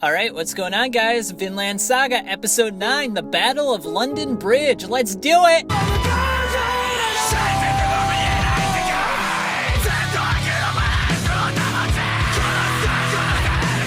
All right, what's going on, guys? Vinland Saga, Episode 9, The Battle of London Bridge. Let's do it!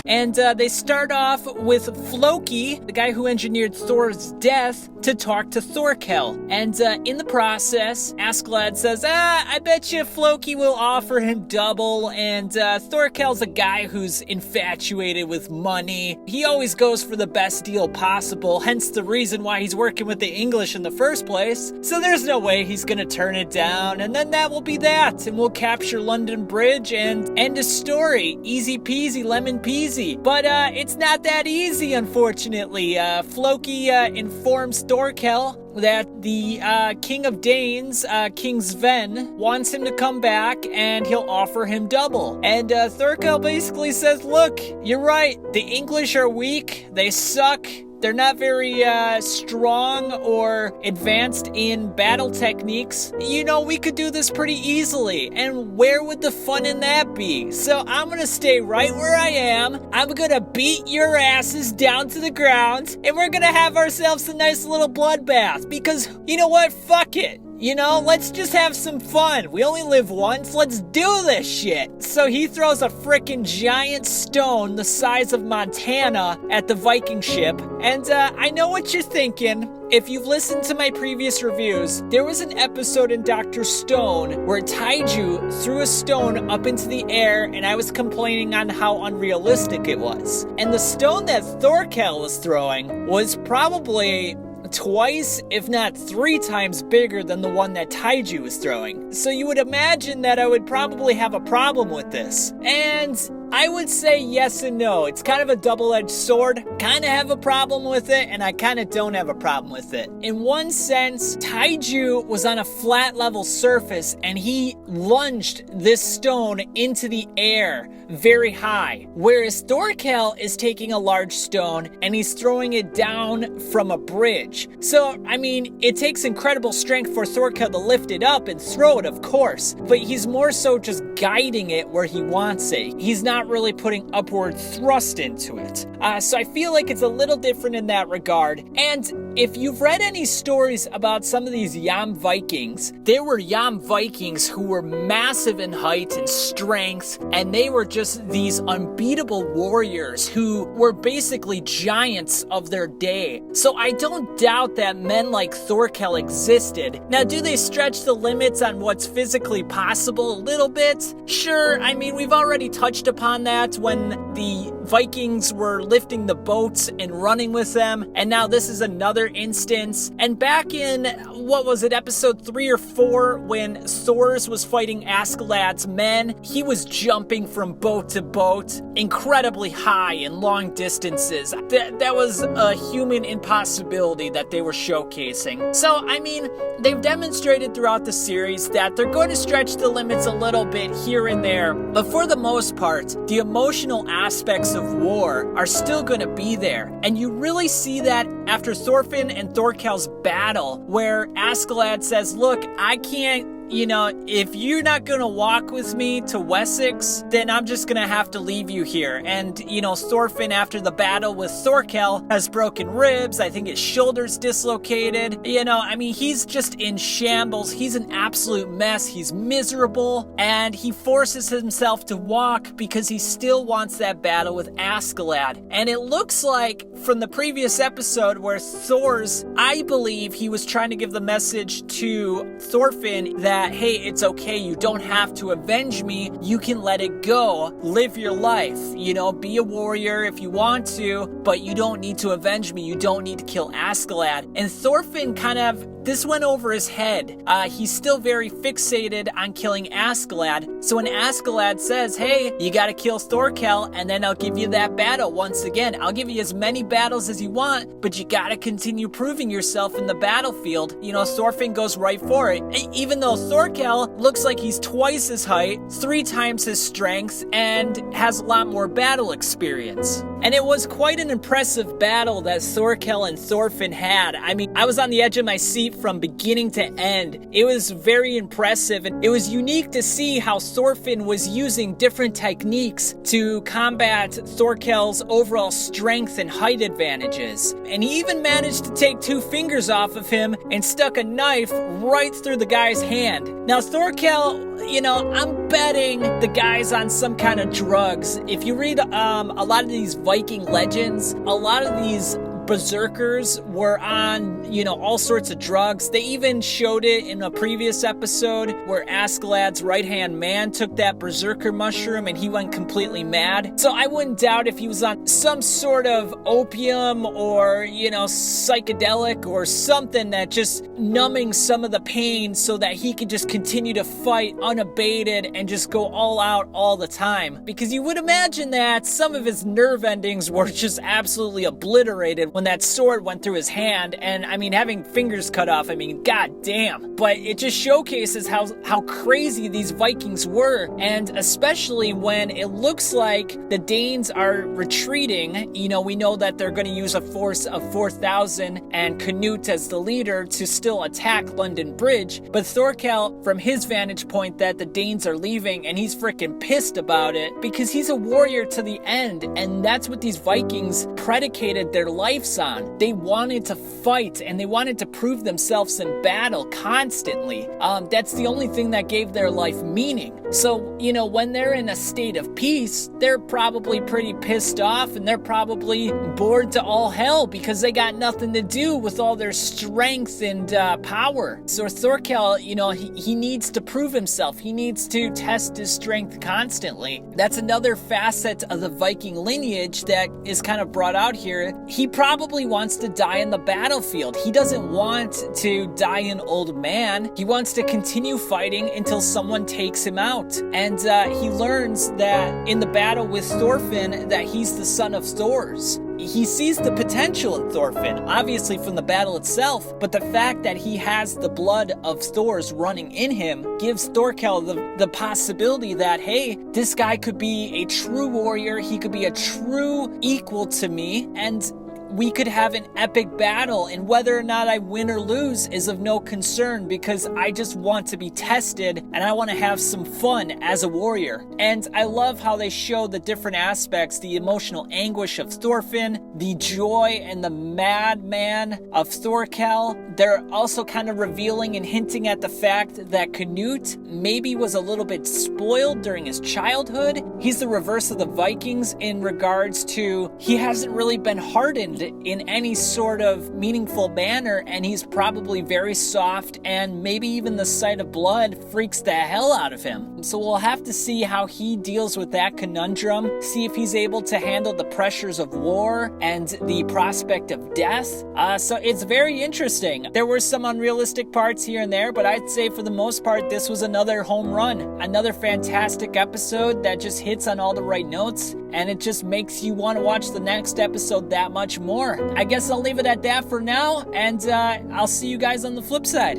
And they start off with Floki, the guy who engineered Thor's death, to talk to Thorkell. And in the process, Askeladd says, I bet you Floki will offer him double. And Thorkell's a guy who's infatuated with money. He always goes for the best deal possible, hence the reason why he's working with the English in the first place. So there's no way he's gonna turn it down. And then that will be that. And we'll capture London Bridge and end a story. Easy peasy, lemon peasy. But it's not that easy, unfortunately. Floki informs Thorkell that the King of Danes, King Sven, wants him to come back and he'll offer him double. And Thorkell basically says, look, you're right. The English are weak. They suck. They're not very strong or advanced in battle techniques. You know, we could do this pretty easily. And where would the fun in that be? So I'm gonna stay right where I am. I'm gonna beat your asses down to the ground. And we're gonna have ourselves a nice little bloodbath. Because, you know what? Fuck it. You know, let's just have some fun. We only live once. Let's do this shit. So he throws a frickin' giant stone the size of Montana at the Viking ship. And I know what you're thinking. If you've listened to my previous reviews, there was an episode in Dr. Stone where Taiju threw a stone up into the air and I was complaining on how unrealistic it was. And the stone that Thorkell was throwing was probably twice, if not 3 times bigger than the one that Taiju was throwing. So you would imagine that I would probably have a problem with this. And I would say yes and no. It's kind of a double-edged sword. Kind of have a problem with it, and I kind of don't have a problem with it. In one sense, Taiju was on a flat level surface, and he lunged this stone into the air very high. Whereas Thorkell is taking a large stone, and he's throwing it down from a bridge. So, I mean, it takes incredible strength for Thorkell to lift it up and throw it, of course. But he's more so just guiding it where he wants it. He's not really putting upward thrust into it. So I feel like it's a little different in that regard. And if you've read any stories about some of these Yam Vikings, there were Yam Vikings who were massive in height and strength, and they were just these unbeatable warriors who were basically giants of their day. So I don't doubt that men like Thorkell existed. Now, do they stretch the limits on what's physically possible a little bit? Sure, I mean, we've already touched upon that when the Vikings were lifting the boats and running with them, and now this is another instance. And back in, what was it, episode 3 or 4, when Thors was fighting Askeladd's men, he was jumping from boat to boat incredibly high and long distances. That was a human impossibility that they were showcasing. So, I mean, they've demonstrated throughout the series that they're going to stretch the limits a little bit here and there, but for the most part, the emotional aspects of war are still going to be there. And you really see that after Thorfinn and Thorkell's battle, where Askeladd says, look, I can't, you know, if you're not gonna walk with me to Wessex, then I'm just gonna have to leave you here. And, you know, Thorfinn, after the battle with Thorkell, has broken ribs. I think his shoulder's dislocated. You know, I mean, he's just in shambles. He's an absolute mess. He's miserable. And he forces himself to walk because he still wants that battle with Askeladd. And it looks like from the previous episode where Thor's, I believe he was trying to give the message to Thorfinn that, hey, it's okay, you don't have to avenge me, you can let it go, live your life, you know, be a warrior if you want to, but you don't need to avenge me, you don't need to kill Askeladd. And Thorfinn kind of, this went over his head. He's still very fixated on killing Askeladd. So when Askeladd says, hey, you gotta kill Thorkell, and then I'll give you that battle once again. I'll give you as many battles as you want, but you gotta continue proving yourself in the battlefield. You know, Thorfinn goes right for it. Even though Thorkell looks like he's twice his height, 3 times his strength, and has a lot more battle experience. And it was quite an impressive battle that Thorkell and Thorfinn had. I mean, I was on the edge of my seat fight from beginning to end. It was very impressive, and it was unique to see how Thorfinn was using different techniques to combat Thorkell's overall strength and height advantages. And he even managed to take 2 fingers off of him and stuck a knife right through the guy's hand. Now Thorkell, I'm betting the guy's on some kind of drugs. If you read a lot of these Viking legends, a lot of these berserkers were on, all sorts of drugs. They even showed it in a previous episode where Askeladd's right-hand man took that berserker mushroom and he went completely mad. So I wouldn't doubt if he was on some sort of opium or, psychedelic or something that just numbing some of the pain so that he could just continue to fight unabated and just go all out all the time. Because you would imagine that some of his nerve endings were just absolutely obliterated when that sword went through his hand. And having fingers cut off, god damn. But it just showcases how crazy these Vikings were, and especially when it looks like the Danes are retreating. We know that they're going to use a force of 4,000 and Canute as the leader to still attack London Bridge. But Thorkell, from his vantage point, that the Danes are leaving, and he's freaking pissed about it because he's a warrior to the end, and that's what these Vikings predicated their lives on. They wanted to fight, and they wanted to prove themselves in battle constantly. That's the only thing that gave their life meaning. So, when they're in a state of peace, they're probably pretty pissed off, and they're probably bored to all hell because they got nothing to do with all their strength and power. So Thorkell, he needs to prove himself. He needs to test his strength constantly. That's another facet of the Viking lineage that is kind of brought out here. He probably wants to die in the battlefield. He doesn't want to die an old man. He wants to continue fighting until someone takes him out. And he learns that in the battle with Thorfinn that he's the son of Thor's. He sees the potential in Thorfinn, obviously from the battle itself, but the fact that he has the blood of Thor's running in him gives Thorkell the possibility that, hey, this guy could be a true warrior, he could be a true equal to me, and we could have an epic battle, and whether or not I win or lose is of no concern because I just want to be tested and I want to have some fun as a warrior. And I love how they show the different aspects, the emotional anguish of Thorfinn, the joy and the madman of Thorkell. They're also kind of revealing and hinting at the fact that Canute maybe was a little bit spoiled during his childhood. He's the reverse of the Vikings in regards to he hasn't really been hardened in any sort of meaningful manner, and he's probably very soft, and maybe even the sight of blood freaks the hell out of him. So we'll have to see how he deals with that conundrum, see if he's able to handle the pressures of war and the prospect of death. So it's very interesting. There were some unrealistic parts here and there, but I'd say for the most part this was another home run, another fantastic episode that just hits on all the right notes, and it just makes you want to watch the next episode that much more. I guess I'll leave it at that for now, and I'll see you guys on the flip side.